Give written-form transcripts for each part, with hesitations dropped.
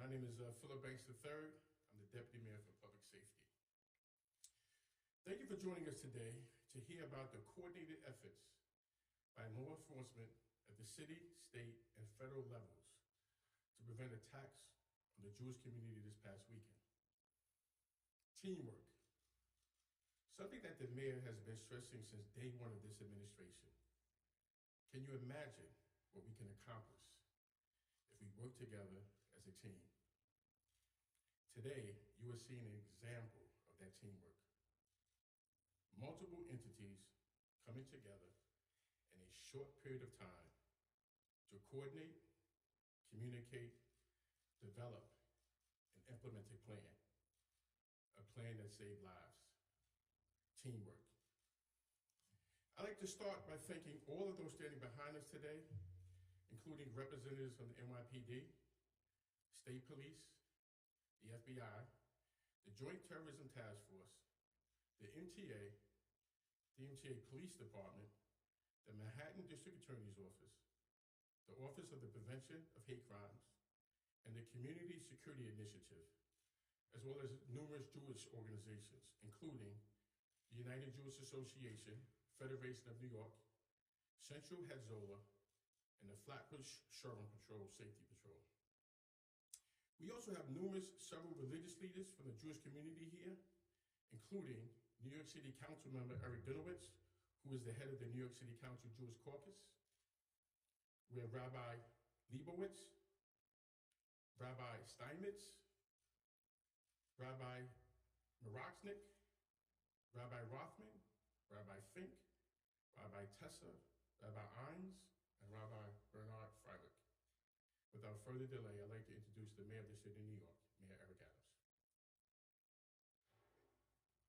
My name is Philip Banks III. I'm the Deputy Mayor for Public Safety. Thank you for joining us today to hear about the coordinated efforts by law enforcement at the city, state, and federal levels to prevent attacks on the Jewish community this past weekend. Teamwork, something that the mayor has been stressing since day one of this administration. Can you imagine what we can accomplish if we work together as a team? Today, you are seeing an example of that teamwork. Multiple entities coming together in a short period of time to coordinate, communicate, develop, and implement a plan that saved lives. Teamwork. I'd like to start by thanking all of those standing behind us today, including representatives from the NYPD, State Police, the FBI, the Joint Terrorism Task Force, the MTA, the MTA Police Department, the Manhattan District Attorney's Office, the Office of the Prevention of Hate Crimes, and the Community Security Initiative, as well as numerous Jewish organizations, including the United Jewish Association, Federation of New York, Central Hezbollah, and the Flatbush Sherman Patrol Safety Patrol. We also have several religious leaders from the Jewish community here, including New York City Council member Eric Dinowitz, who is the head of the New York City Council Jewish Caucus. We have Rabbi Leibowitz, Rabbi Steinmetz, Rabbi Mirochnik, Rabbi Rothman, Rabbi Fink, Rabbi Tessa, Rabbi Ines, and Rabbi Bernard Freilich. Without further delay, I'd like to introduce the Mayor of the City of New York, Mayor Eric Adams.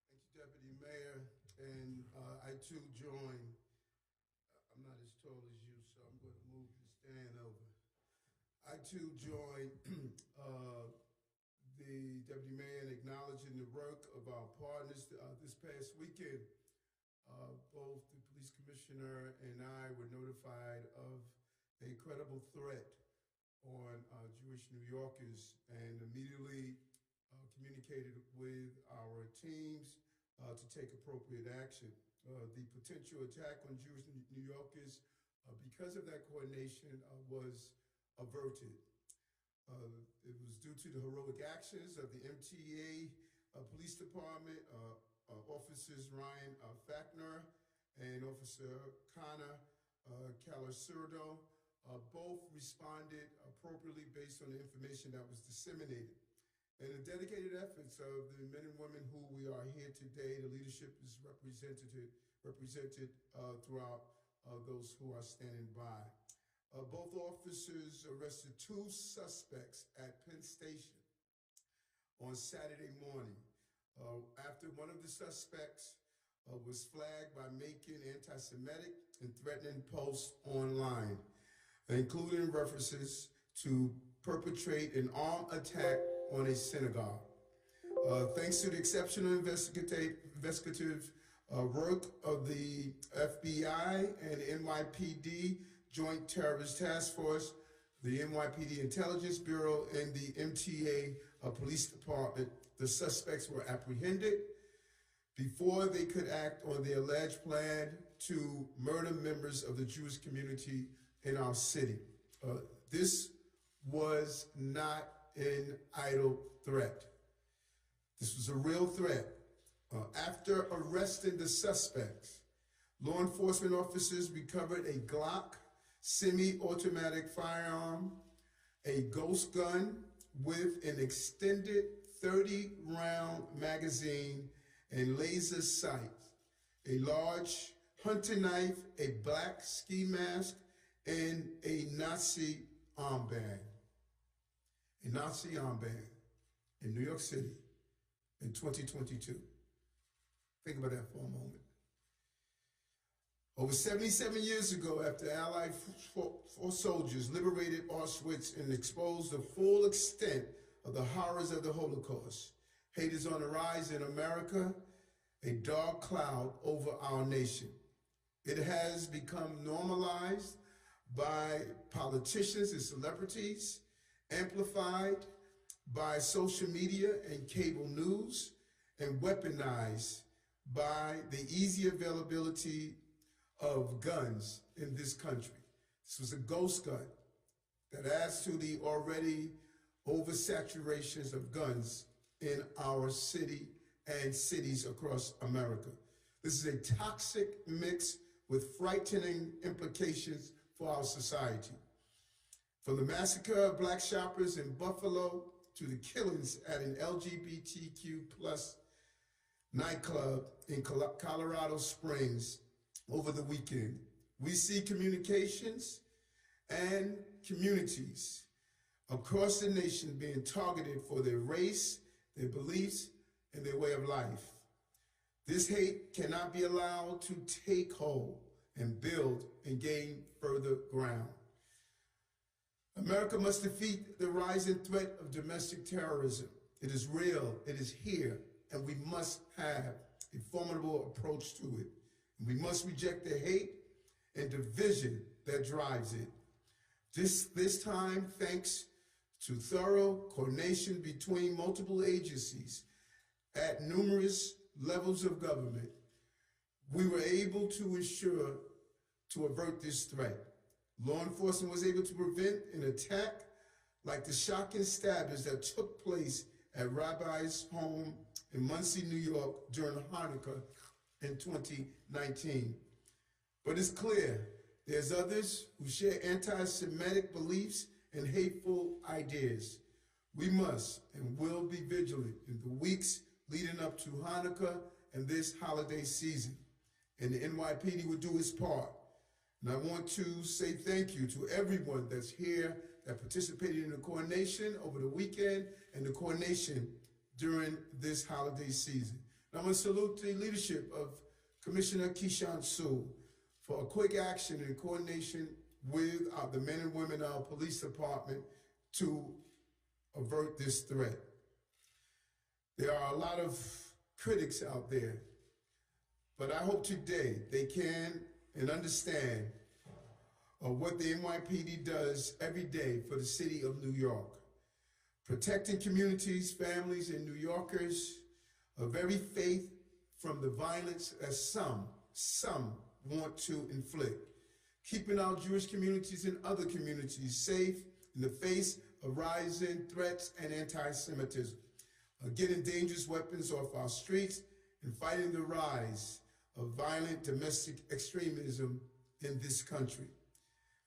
Thank you, Deputy Mayor. And I too join. I'm not as tall as you, so I'm going to move to stand over. I too join the Deputy Mayor in acknowledging the work of our partners this past weekend. Both the Police Commissioner and I were notified of a credible threat on Jewish New Yorkers and immediately communicated with our teams to take appropriate action. The potential attack on Jewish New Yorkers, because of that coordination, was averted. It was due to the heroic actions of the MTA Police Department, Officers Ryan Fackner and Officer Connor Calasurdo. Both responded appropriately based on the information that was disseminated. And the dedicated efforts of the men and women who we are here today, the leadership is represented throughout those who are standing by. Both officers arrested 2 suspects at Penn Station on Saturday morning after one of the suspects was flagged by making anti-Semitic and threatening posts online, including references to perpetrate an armed attack on a synagogue. Thanks to the exceptional investigative work of the FBI and NYPD Joint Terrorist Task Force, the NYPD Intelligence Bureau, and the MTA Police Department, the suspects were apprehended before they could act on the alleged plan to murder members of the Jewish community in our city. This was not an idle threat. This was a real threat. After arresting the suspects, law enforcement officers recovered a Glock semi-automatic firearm, a ghost gun with an extended 30-round magazine and laser sights, a large hunting knife, a black ski mask, and a Nazi armband. A Nazi armband in New York City in 2022. Think about that for a moment. Over 77 years ago, after Allied force soldiers liberated Auschwitz and exposed the full extent of the horrors of the Holocaust, hate is on the rise in America, a dark cloud over our nation. It has become normalized by politicians and celebrities, amplified by social media and cable news, and weaponized by the easy availability of guns in this country. This was a ghost gun that adds to the already oversaturations of guns in our city and cities across America. This is a toxic mix with frightening implications for our society. From the massacre of black shoppers in Buffalo to the killings at an LGBTQ plus nightclub in Colorado Springs over the weekend, we see communications and communities across the nation being targeted for their race, their beliefs, and their way of life. This hate cannot be allowed to take hold and build and gain further ground. America must defeat the rising threat of domestic terrorism. It is real, it is here, and we must have a formidable approach to it. We must reject the hate and division that drives it. This time, thanks to thorough coordination between multiple agencies at numerous levels of government, we were able to avert this threat. Law enforcement was able to prevent an attack like the shocking stabbings that took place at Rabbi's home in Muncie, New York during Hanukkah in 2019. But it's clear there's others who share anti-Semitic beliefs and hateful ideas. We must and will be vigilant in the weeks leading up to Hanukkah and this holiday season. And the NYPD will do its part. And I want to say thank you to everyone that's here that participated in the coordination over the weekend and the coordination during this holiday season. And I want to salute the leadership of Commissioner Keishan Sue for a quick action and coordination with the men and women of our police department to avert this threat. There are a lot of critics out there, but I hope today they can and understand what the NYPD does every day for the city of New York. Protecting communities, families, and New Yorkers of every faith from the violence that some want to inflict. Keeping our Jewish communities and other communities safe in the face of rising threats and anti-Semitism. Getting dangerous weapons off our streets and fighting the rise of violent domestic extremism in this country.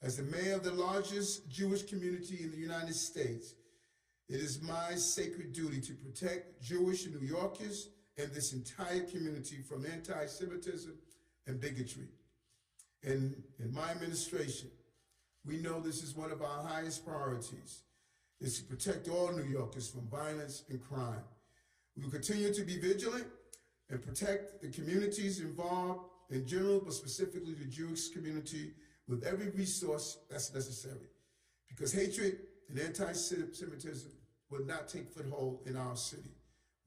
As the mayor of the largest Jewish community in the United States, it is my sacred duty to protect Jewish New Yorkers and this entire community from anti-Semitism and bigotry. In my administration, we know this is one of our highest priorities, is to protect all New Yorkers from violence and crime. We will continue to be vigilant and protect the communities involved in general, but specifically the Jewish community, with every resource that's necessary. Because hatred and anti-Semitism will not take foothold in our city.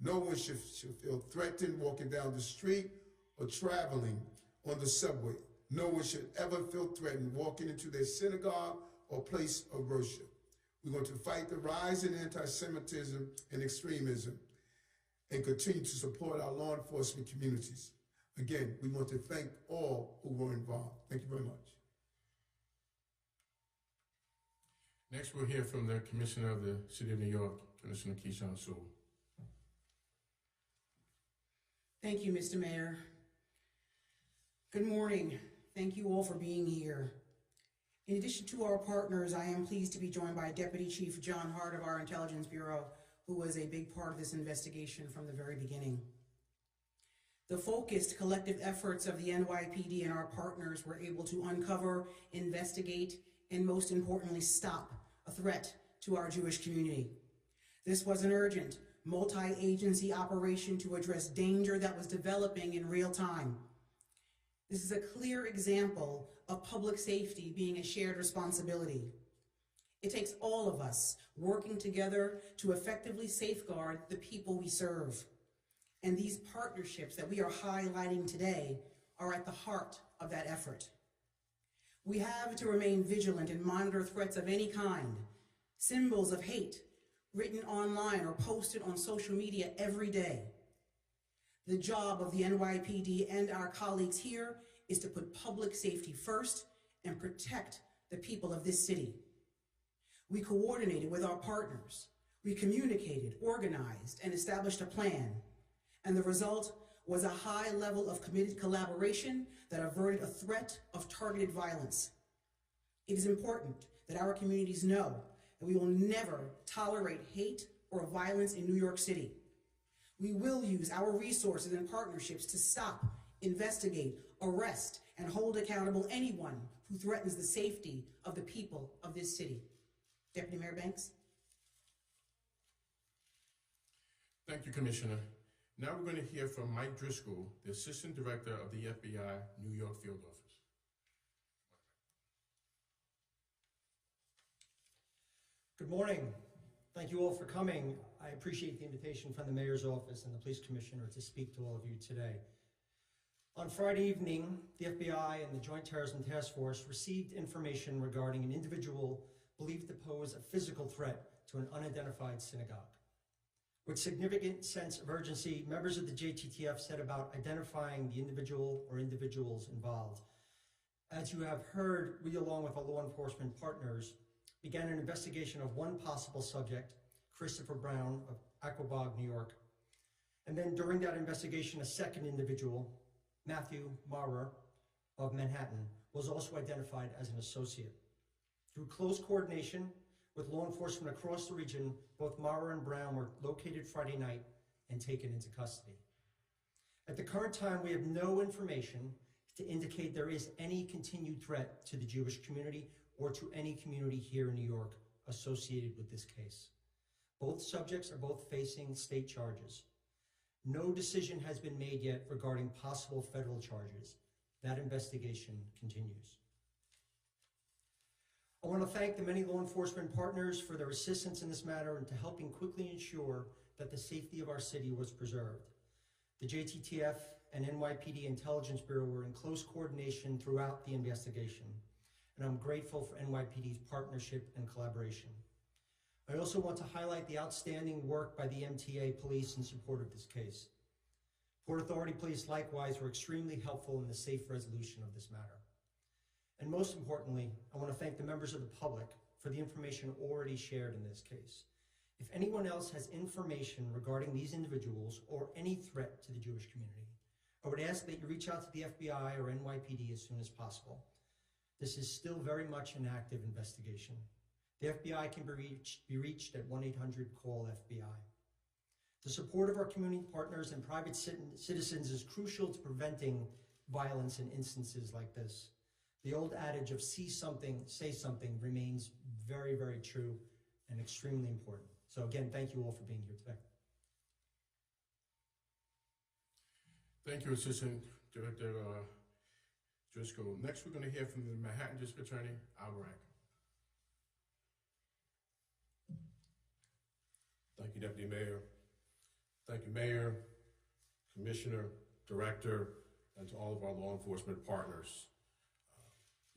No one should feel threatened walking down the street or traveling on the subway. No one should ever feel threatened walking into their synagogue or place of worship. We're going to fight the rise in anti-Semitism and extremism and continue to support our law enforcement communities. Again, we want to thank all who were involved. Thank you very much. Next, we'll hear from the Commissioner of the City of New York, Commissioner Keishan Sue. Thank you, Mr. Mayor. Good morning. Thank you all for being here. In addition to our partners, I am pleased to be joined by Deputy Chief John Hart of our Intelligence Bureau, who was a big part of this investigation from the very beginning. The focused collective efforts of the NYPD and our partners were able to uncover, investigate, and most importantly, stop a threat to our Jewish community. This was an urgent, multi-agency operation to address danger that was developing in real time. This is a clear example of public safety being a shared responsibility. It takes all of us working together to effectively safeguard the people we serve. And these partnerships that we are highlighting today are at the heart of that effort. We have to remain vigilant and monitor threats of any kind, symbols of hate, written online or posted on social media every day. The job of the NYPD and our colleagues here is to put public safety first and protect the people of this city. We coordinated with our partners. We communicated, organized, and established a plan. And the result was a high level of committed collaboration that averted a threat of targeted violence. It is important that our communities know that we will never tolerate hate or violence in New York City. We will use our resources and partnerships to stop, investigate, arrest, and hold accountable anyone who threatens the safety of the people of this city. Deputy Mayor Banks. Thank you, Commissioner. Now we're going to hear from Mike Driscoll, the Assistant Director of the FBI New York Field Office. Good morning. Thank you all for coming. I appreciate the invitation from the Mayor's Office and the Police Commissioner to speak to all of you today. On Friday evening, the FBI and the Joint Terrorism Task Force received information regarding an individual believed to pose a physical threat to an unidentified synagogue. With significant sense of urgency, members of the JTTF set about identifying the individual or individuals involved. As you have heard, we, along with our law enforcement partners, began an investigation of one possible subject, Christopher Brown of Aquabog, New York. And then during that investigation, a second individual, Matthew Maurer of Manhattan, was also identified as an associate. Through close coordination with law enforcement across the region, both Maurer and Brown were located Friday night and taken into custody. At the current time, we have no information to indicate there is any continued threat to the Jewish community or to any community here in New York associated with this case. Both subjects are both facing state charges. No decision has been made yet regarding possible federal charges. That investigation continues. I want to thank the many law enforcement partners for their assistance in this matter and to helping quickly ensure that the safety of our city was preserved. The JTTF and NYPD Intelligence Bureau were in close coordination throughout the investigation, and I'm grateful for NYPD's partnership and collaboration. I also want to highlight the outstanding work by the MTA police in support of this case. Port Authority police likewise were extremely helpful in the safe resolution of this matter. And most importantly, I want to thank the members of the public for the information already shared in this case. If anyone else has information regarding these individuals or any threat to the Jewish community, I would ask that you reach out to the FBI or NYPD as soon as possible. This is still very much an active investigation. The FBI can be reached at 1-800-CALL-FBI. The support of our community partners and private citizens is crucial to preventing violence in instances like this. The old adage of see something, say something remains very, very true and extremely important. So again, thank you all for being here today. Thank you, Assistant Director Driscoll. Next, we're going to hear from the Manhattan District Attorney, Albrecht. Thank you, Deputy Mayor. Thank you, Mayor, Commissioner, Director, and to all of our law enforcement partners.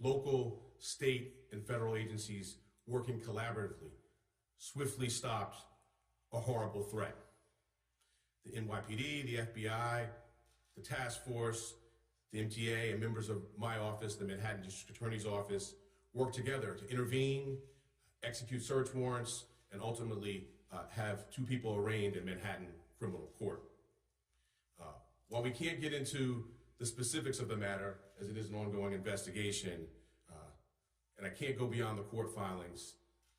Local, state, and federal agencies working collaboratively swiftly stopped a horrible threat. The NYPD, the FBI, the task force, the MTA, and members of my office, the Manhattan District Attorney's Office, worked together to intervene, execute search warrants, and ultimately have 2 people arraigned in Manhattan criminal court. While we can't get into the specifics of the matter, as it is an ongoing investigation, and I can't go beyond the court filings,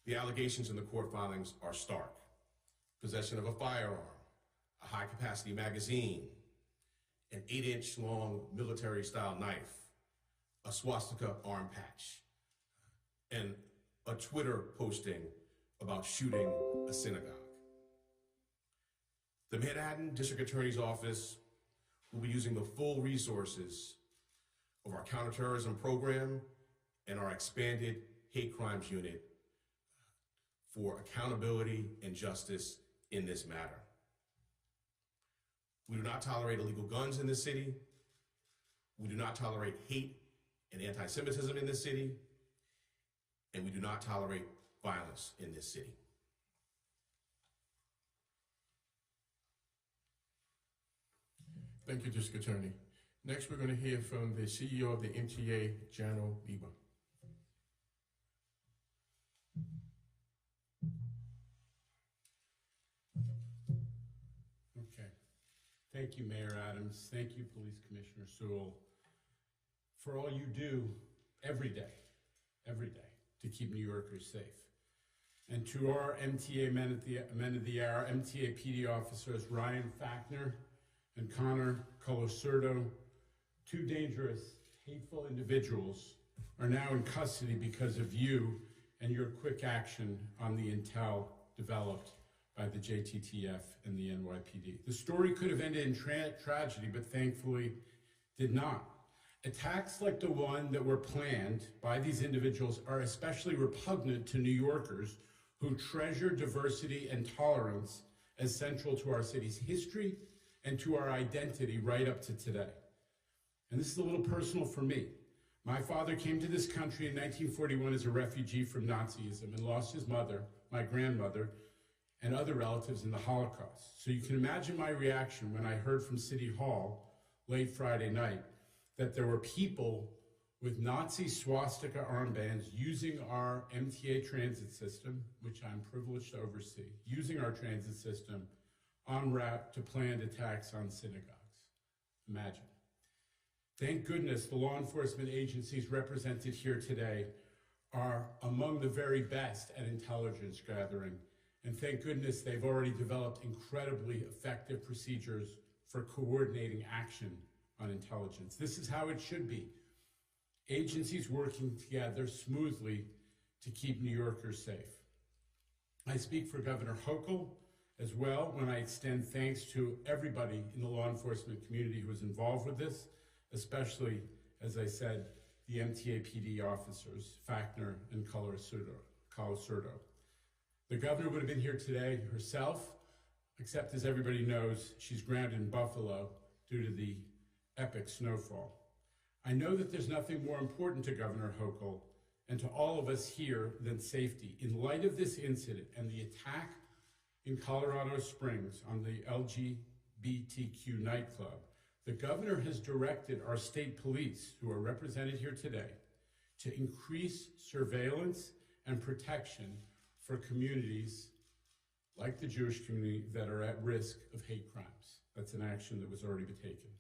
the allegations in the court filings are stark. Possession of a firearm, a high-capacity magazine, an 8-inch long military-style knife, a swastika arm patch, and a Twitter posting about shooting a synagogue. The Manhattan District Attorney's Office will be using the full resources of our counterterrorism program and our expanded hate crimes unit for accountability and justice in this matter. We do not tolerate illegal guns in this city. We do not tolerate hate and anti-Semitism in this city. And we do not tolerate violence in this city. Thank you, District Attorney. Next, we're going to hear from the CEO of the MTA, Jano Lieber. Okay. Thank you, Mayor Adams. Thank you, Police Commissioner Sewell, for all you do every day, to keep New Yorkers safe. And to our MTA men of the hour, MTA PD officers Ryan Fackner and Connor Colasurdo, two dangerous, hateful individuals, are now in custody because of you and your quick action on the intel developed by the JTTF and the NYPD. The story could have ended in tragedy, but thankfully did not. Attacks like the one that were planned by these individuals are especially repugnant to New Yorkers who treasure diversity and tolerance as central to our city's history and to our identity right up to today. And this is a little personal for me. My father came to this country in 1941 as a refugee from Nazism and lost his mother, my grandmother, and other relatives in the Holocaust. So you can imagine my reaction when I heard from City Hall late Friday night that there were people with Nazi swastika armbands using our MTA transit system, which I'm privileged to oversee, using our transit system en route to planned attacks on synagogues. Imagine. Thank goodness the law enforcement agencies represented here today are among the very best at intelligence gathering. And thank goodness they've already developed incredibly effective procedures for coordinating action on intelligence. This is how it should be. Agencies working together smoothly to keep New Yorkers safe. I speak for Governor Hochul as well when I extend thanks to everybody in the law enforcement community who was involved with this, especially, as I said, the MTA PD officers, Fackner and Colasurdo. The governor would have been here today herself, except as everybody knows, she's grounded in Buffalo due to the epic snowfall. I know that there's nothing more important to Governor Hochul and to all of us here than safety. In light of this incident and the attack in Colorado Springs on the LGBTQ nightclub, the governor has directed our state police, who are represented here today, to increase surveillance and protection for communities like the Jewish community that are at risk of hate crimes. That's an action that was already taken.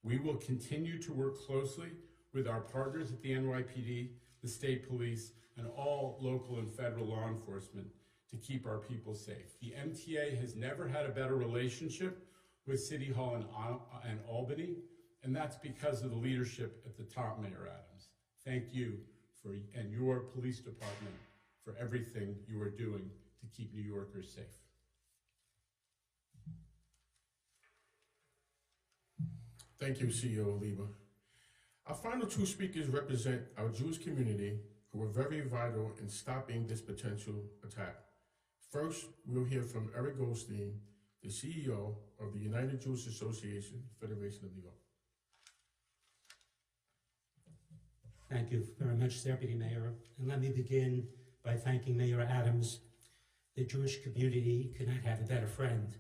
We will continue to work closely with our partners at the NYPD, the state police, and all local and federal law enforcement to keep our people safe. The MTA has never had a better relationship with City Hall and Albany, and that's because of the leadership at the top, Mayor Adams. Thank you and your police department for everything you are doing to keep New Yorkers safe. Thank you, CEO Lieber. Our final two speakers represent our Jewish community who were very vital in stopping this potential attack. First, we'll hear from Eric Goldstein, the CEO of the United Jewish Association, Federation of New York. Thank you very much, Deputy Mayor. And let me begin by thanking Mayor Adams. The Jewish community could not have a better friend.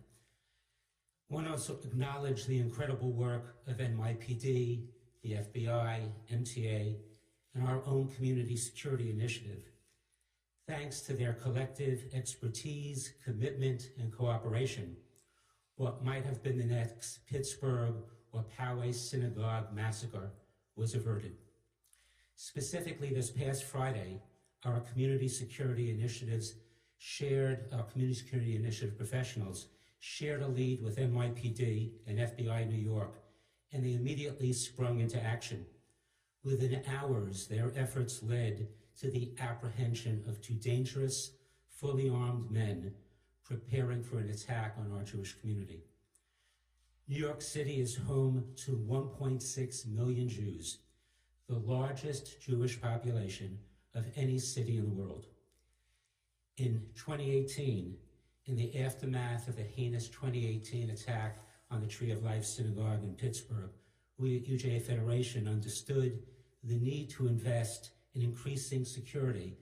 I want to also acknowledge the incredible work of NYPD, the FBI, MTA, and our own community security initiative. Thanks to their collective expertise, commitment, and cooperation, what might have been the next Pittsburgh or Poway synagogue massacre was averted. Specifically, this past Friday, our community security initiative professionals shared a lead with NYPD and FBI New York, and they immediately sprung into action. Within hours, their efforts led to the apprehension of two dangerous, fully armed men preparing for an attack on our Jewish community. New York City is home to 1.6 million Jews, the largest Jewish population of any city in the world. In 2018, in the aftermath of the heinous 2018 attack on the Tree of Life Synagogue in Pittsburgh, we at UJA Federation understood the need to invest in increasing security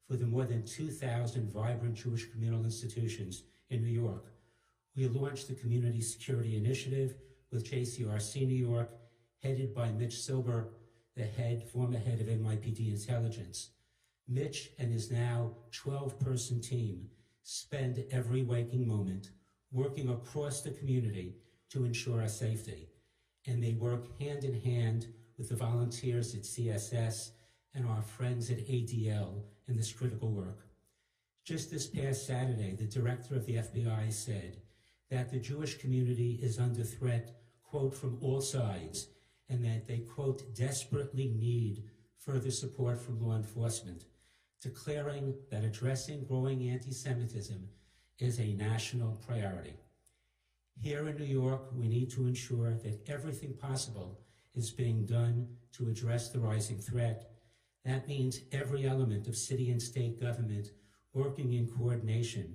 for the more than 2,000 vibrant Jewish communal institutions in New York. We launched the Community Security Initiative, with JCRC New York, headed by Mitch Silber, the former head of NYPD Intelligence. Mitch and his now 12-person team spend every waking moment working across the community to ensure our safety, and they work hand in hand with the volunteers at CSS and our friends at ADL in this critical work. Just this past Saturday, the director of the FBI said that the Jewish community is under threat, quote, from all sides, and that they, quote, desperately need further support from law enforcement, declaring that addressing growing anti-Semitism is a national priority. Here in New York, we need to ensure that everything possible is being done to address the rising threat. That means every element of city and state government working in coordination,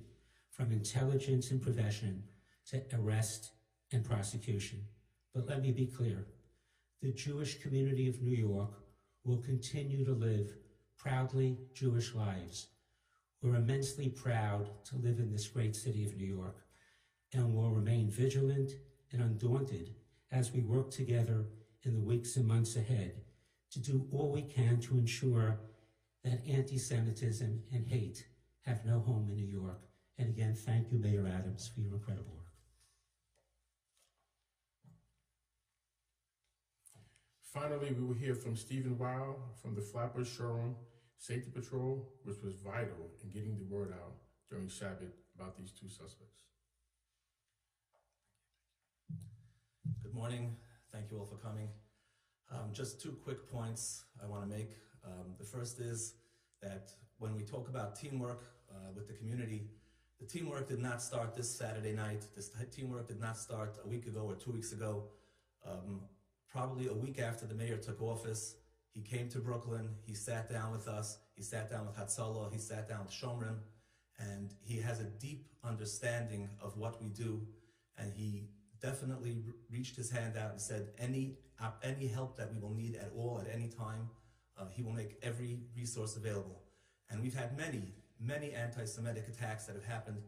from intelligence and prevention to arrest and prosecution. But let me be clear, the Jewish community of New York will continue to live proudly Jewish lives. We're immensely proud to live in this great city of New York, and will remain vigilant and undaunted as we work together in the weeks and months ahead to do all we can to ensure that anti-Semitism and hate have no home in New York. And again, thank you, Mayor Adams, for your incredible work. Finally, we will hear from Stephen Weil from the Flatbush Shoreham Safety Patrol, which was vital in getting the word out during Shabbat about these two suspects. Good morning. Thank you all for coming. Just two quick points I want to make. The first is that when we talk about teamwork with the community, the teamwork did not start this Saturday night. This teamwork did not start a week ago or 2 weeks ago. Probably a week after the mayor took office, he came to Brooklyn, he sat down with us, he sat down with Hatzalah, he sat down with Shomrim, and he has a deep understanding of what we do, and he definitely reached his hand out and said any help that we will need at all, at any time, he will make every resource available. And we've had many anti-Semitic attacks that have happened.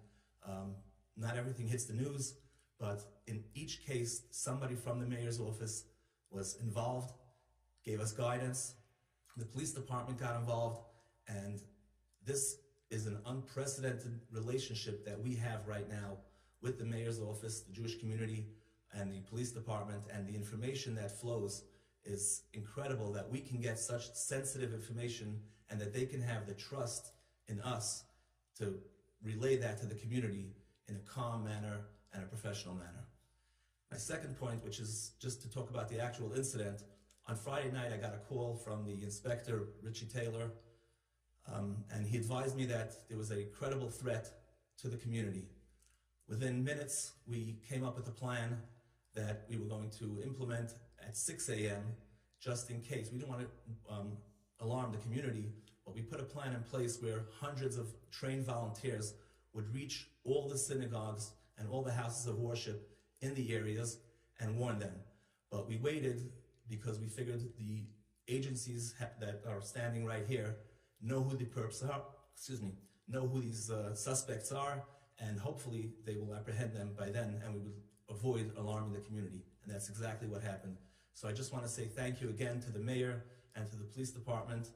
Not everything hits the news, but in each case, somebody from the mayor's office was involved, gave us guidance, the police department got involved, and this is an unprecedented relationship that we have right now with the mayor's office, the Jewish community, and the police department, and the information that flows is incredible, that we can get such sensitive information and that they can have the trust in us to relay that to the community in a calm manner and a professional manner. My second point, which is just to talk about the actual incident, on Friday night I got a call from the inspector, Richie Taylor, and he advised me that there was a credible threat to the community. Within minutes, we came up with a plan that we were going to implement at 6 a.m. just in case. We didn't want to alarm the community, but we put a plan in place where hundreds of trained volunteers would reach all the synagogues and all the houses of worship in the areas and warn them. But we waited because we figured the agencies that are standing right here know who the perps are, know who these suspects are, and hopefully they will apprehend them by then and we would avoid alarming the community. And that's exactly what happened. So I just want to say thank you again to the mayor and to the police department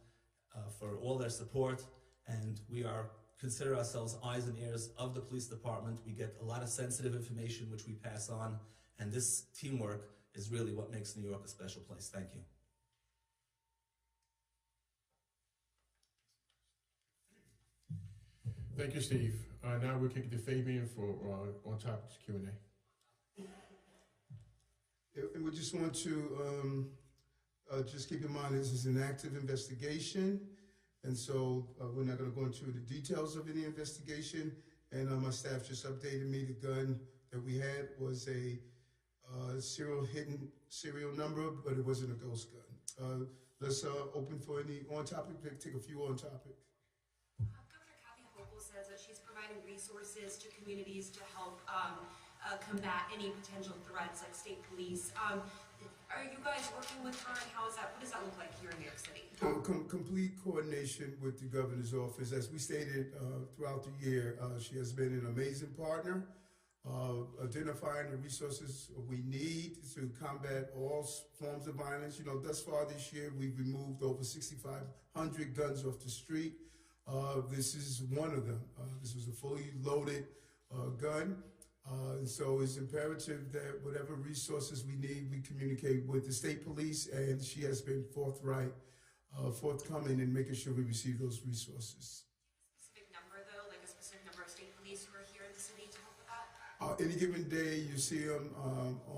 for all their support. And we consider ourselves eyes and ears of the police department. We get a lot of sensitive information which we pass on. And this teamwork is really what makes New York a special place. Thank you. Thank you, Steve. Now we'll kick it to Fabian for on-topic Q&A. And we just want to just keep in mind this is an active investigation, and so we're not going to go into the details of any investigation. And my staff just updated me. The gun that we had was a hidden serial number, but it wasn't a ghost gun. Let's open for any on-topic. Take a few on-topic. Says that she's providing resources to communities to help combat any potential threats, like state police. Are you guys working with her, and how is that? What does that look like here in New York City? Complete coordination with the governor's office. As we stated throughout the year, she has been an amazing partner. identifying the resources we need to combat all forms of violence. You know, thus far this year, we've removed over 6,500 guns off the street. This is one of them. This was a fully loaded gun. And so it's imperative that whatever resources we need, we communicate with the state police, and she has been forthcoming in making sure we receive those resources. Specific number though, like a specific number of state police who are here in the city to help with that? Any given day, you see them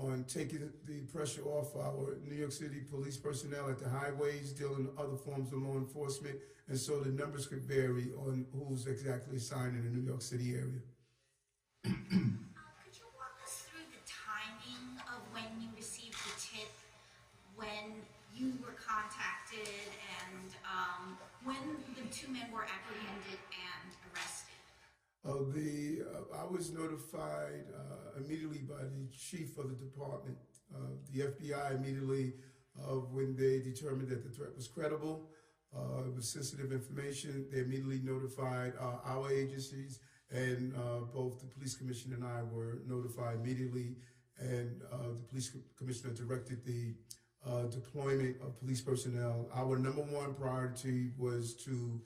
on taking the pressure off our New York City police personnel at the highways, dealing with other forms of law enforcement, and so the numbers could vary on who's exactly assigned in the New York City area. Could you walk us through the timing of when you received the tip, when you were contacted, and when the two men were apprehended and arrested? I was notified immediately by the chief of the department, the FBI immediately, when they determined that the threat was credible. It was sensitive information. They immediately notified our agencies, and both the police commissioner and I were notified immediately, and the police commissioner directed the deployment of police personnel. Our number one priority was to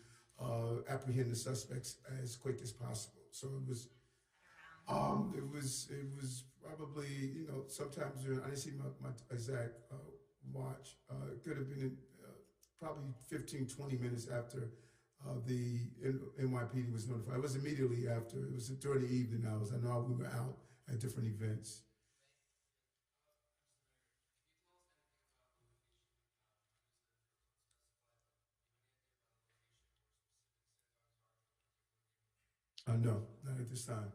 apprehend the suspects as quick as possible. So it was probably, you know, sometimes I didn't see my exact watch. It could have been probably 15, 20 minutes after the NYPD was notified. It was immediately after. It was during the evening hours. I know we were out at different events. No, not at this time.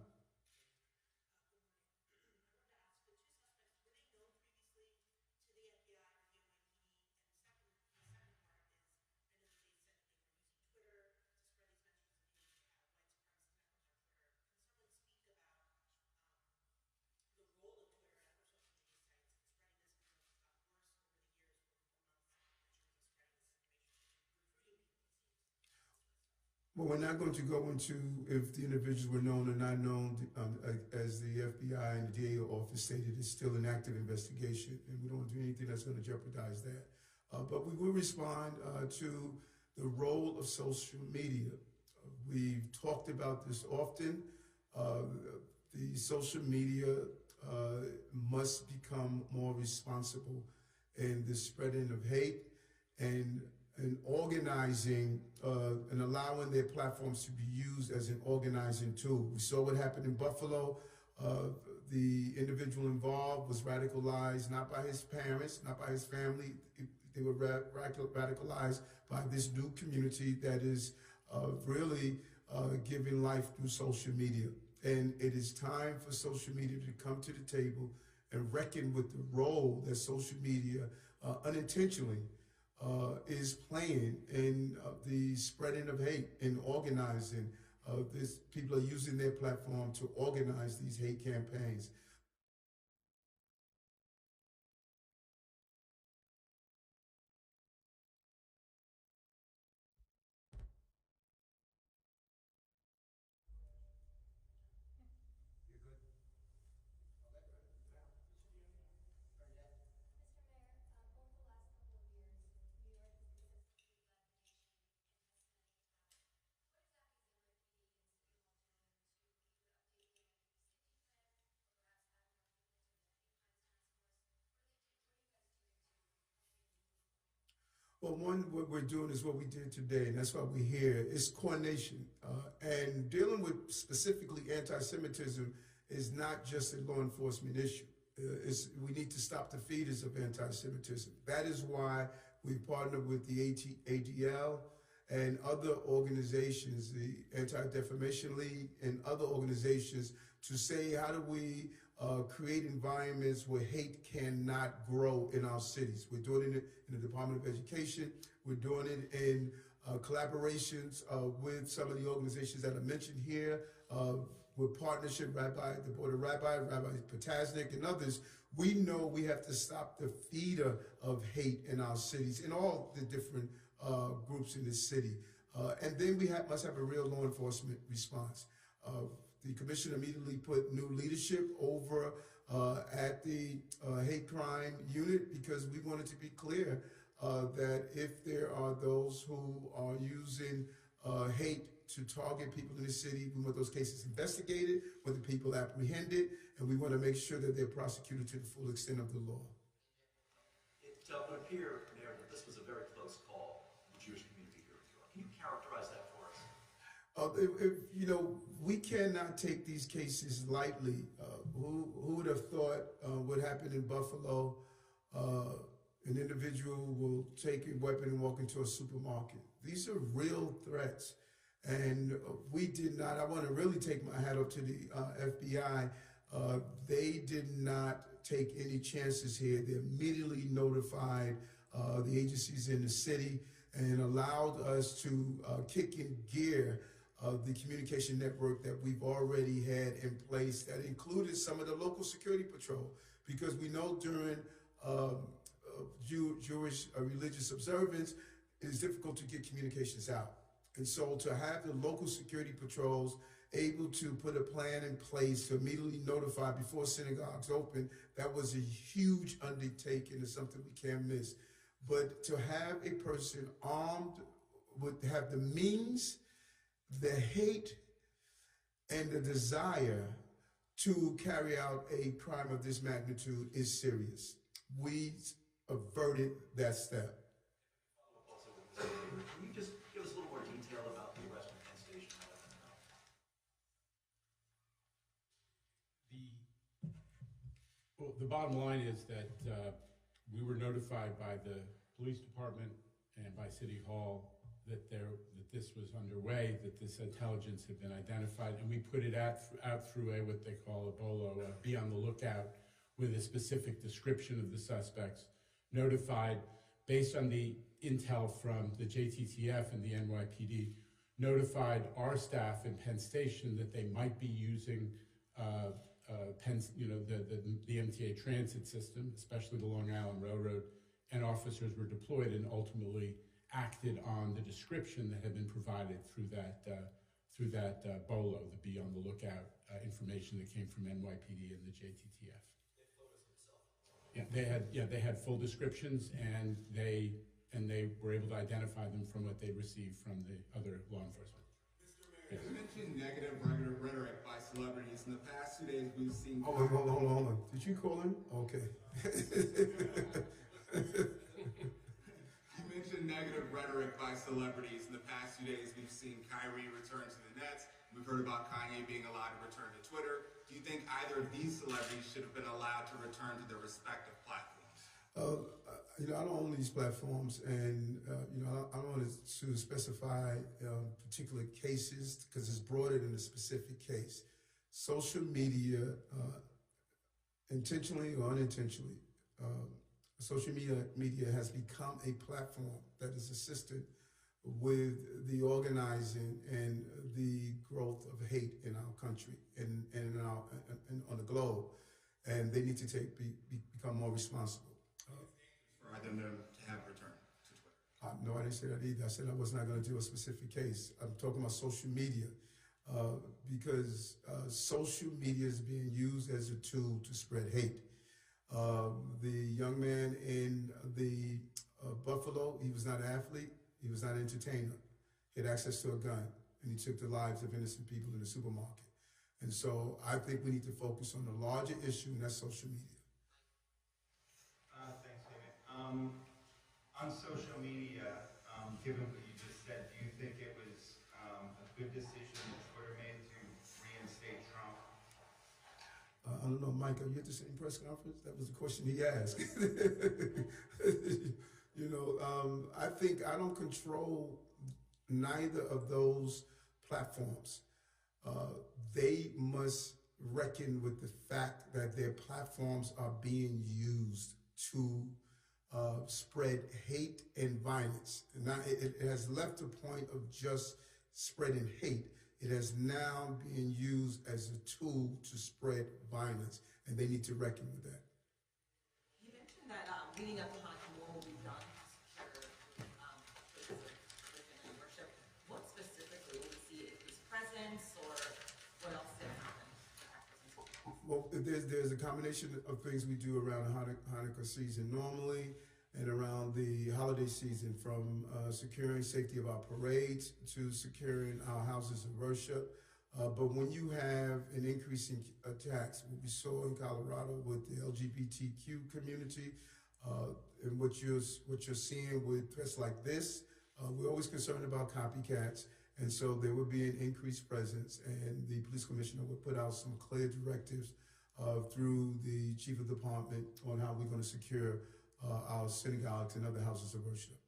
Well, we're not going to go into if the individuals were known or not known. As the FBI and the DA office stated, it's still an active investigation, and we don't want to do anything that's going to jeopardize that. But we will respond to the role of social media. We've talked about this often. The social media must become more responsible in the spreading of hate and organizing and allowing their platforms to be used as an organizing tool. We saw what happened in Buffalo. The individual involved was radicalized not by his parents, not by his family. They were radicalized by this new community that is really giving life through social media. And it is time for social media to come to the table and reckon with the role that social media unintentionally is playing in the spreading of hate and organizing. People are using their platform to organize these hate campaigns. Well, one, what we're doing is what we did today, and that's why we're here. It's coordination. And dealing with specifically anti-Semitism is not just a law enforcement issue. We need to stop the feeders of anti-Semitism. That is why we partnered with the ADL and other organizations, the Anti-Defamation League and other organizations, to say, how do we create environments where hate cannot grow in our cities? We're doing it in the Department of Education. We're doing it in collaborations with some of the organizations that are mentioned here, with partnership, the Board of Rabbis, Rabbi Petaznik, and others. We know we have to stop the feeder of hate in our cities, in all the different groups in this city. And then we must have a real law enforcement response. The commissioner immediately put new leadership over at the hate crime unit because we wanted to be clear that if there are those who are using hate to target people in the city, we want those cases investigated, want the people apprehended, and we want to make sure that they're prosecuted to the full extent of the law. It would appear, Mayor, that this was a very close call in the Jewish community here in New York. Can you characterize that for us? You know, we cannot take these cases lightly. Who would have thought what happened in Buffalo? An individual will take a weapon and walk into a supermarket. These are real threats. And we did not, I want to really take my hat up to the FBI. They did not take any chances here. They immediately notified the agencies in the city and allowed us to kick in gear the communication network that we've already had in place that included some of the local security patrol, because we know during Jewish religious observance, it is difficult to get communications out. And so to have the local security patrols able to put a plan in place to immediately notify before synagogues open, that was a huge undertaking and something we can't miss. But to have a person armed would have the means, the hate, and the desire to carry out a crime of this magnitude is serious. We averted that step. Can you just give us a little more detail about the arrest in Penn Station? Well, the bottom line is that we were notified by the police department and by City Hall that this was underway, that this intelligence had been identified, and we put it out through what they call a BOLO, be on the lookout, with a specific description of the suspects, notified based on the intel from the JTTF and the NYPD, notified our staff in Penn Station that they might be using the MTA transit system, especially the Long Island Railroad, and officers were deployed and ultimately acted on the description that had been provided through that BOLO, the be on the lookout information that came from NYPD and the JTTF. They had full descriptions, and they were able to identify them from what they received from the other law enforcement. Mr. Mayor, you mentioned negative rhetoric by celebrities. In the past 2 days, we've seen. Oh, wait, hold on. Did you call him? Okay. You mentioned negative rhetoric by celebrities. In the past 2 days, we've seen Kyrie return to the Nets. We've heard about Kanye being allowed to return to Twitter. Do you think either of these celebrities should have been allowed to return to their respective platforms? I don't own these platforms, and I don't want to specify particular cases because it's broader than a specific case. Social media, intentionally or unintentionally, social media has become a platform that is assisted with the organizing and the growth of hate in our country and on the globe, and they need to become more responsible. For them to have returned to Twitter? No, I didn't say that either. I said I was not going to do a specific case. I'm talking about social media because social media is being used as a tool to spread hate. The young man in the Buffalo, he was not an athlete. He was not an entertainer. He had access to a gun, and he took the lives of innocent people in the supermarket. And so I think we need to focus on the larger issue, and that's social media. Thanks, David. On social media, given what you just said, do you think it was a good decision that Twitter made to reinstate Trump? I don't know, Mike, are you at the same press conference? That was the question he asked. I think I don't control neither of those platforms. They must reckon with the fact that their platforms are being used to spread hate and violence. Now, it has left the point of just spreading hate. It has now been used as a tool to spread violence, and they need to reckon with that. You mentioned that leading up to Hanukkah, more will be done to secure places of worship. What specifically will we see? Increased presence, or what else? Well, there's a combination of things we do around the Hanukkah season normally and around the holiday season, from securing safety of our parades to securing our houses of worship. But when you have an increase in attacks, what we saw in Colorado with the LGBTQ community, and what you're seeing with threats like this, we're always concerned about copycats. And so there would be an increased presence, and the police commissioner would put out some clear directives through the chief of department on how we're going to secure our synagogues and other houses of worship.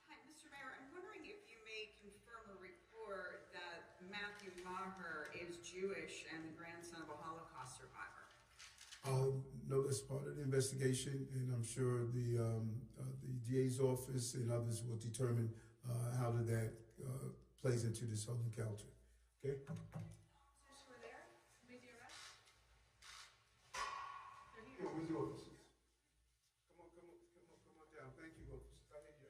Hi, Mr. Mayor. I'm wondering if you may confirm a report that Matthew Maher is Jewish and the grandson of a Holocaust survivor. No, that's part of the investigation, and I'm sure the DA's office and others will determine how that plays into this whole encounter. Okay? Officers who were there who made the arrest? They're here. Yeah, where's the officers? Come on down. Thank you, officers. I got you.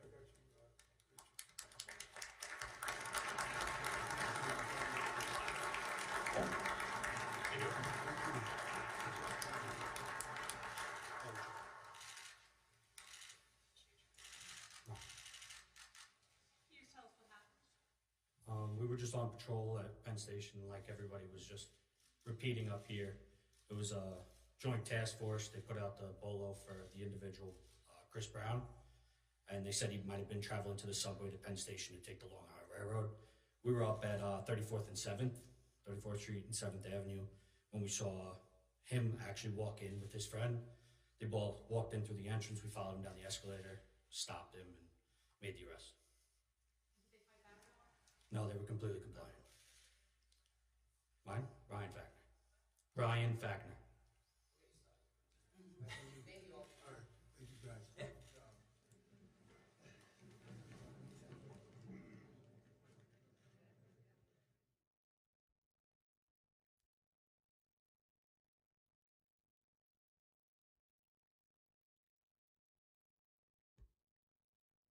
Can you tell us what happened? We were just on patrol at Penn Station, like everybody was just repeating up here. It was a joint task force. They put out the bolo for the individual, Chris Brown, and they said he might have been traveling to the subway to Penn Station to take the Long Island Railroad. We were up at 34th and 7th, 34th Street and 7th Avenue, when we saw him actually walk in with his friend. They both walked in through the entrance. We followed him down the escalator, stopped him, and made the arrest. Did they fight back at all? No, they were completely compliant. Mine? Ryan Fackner.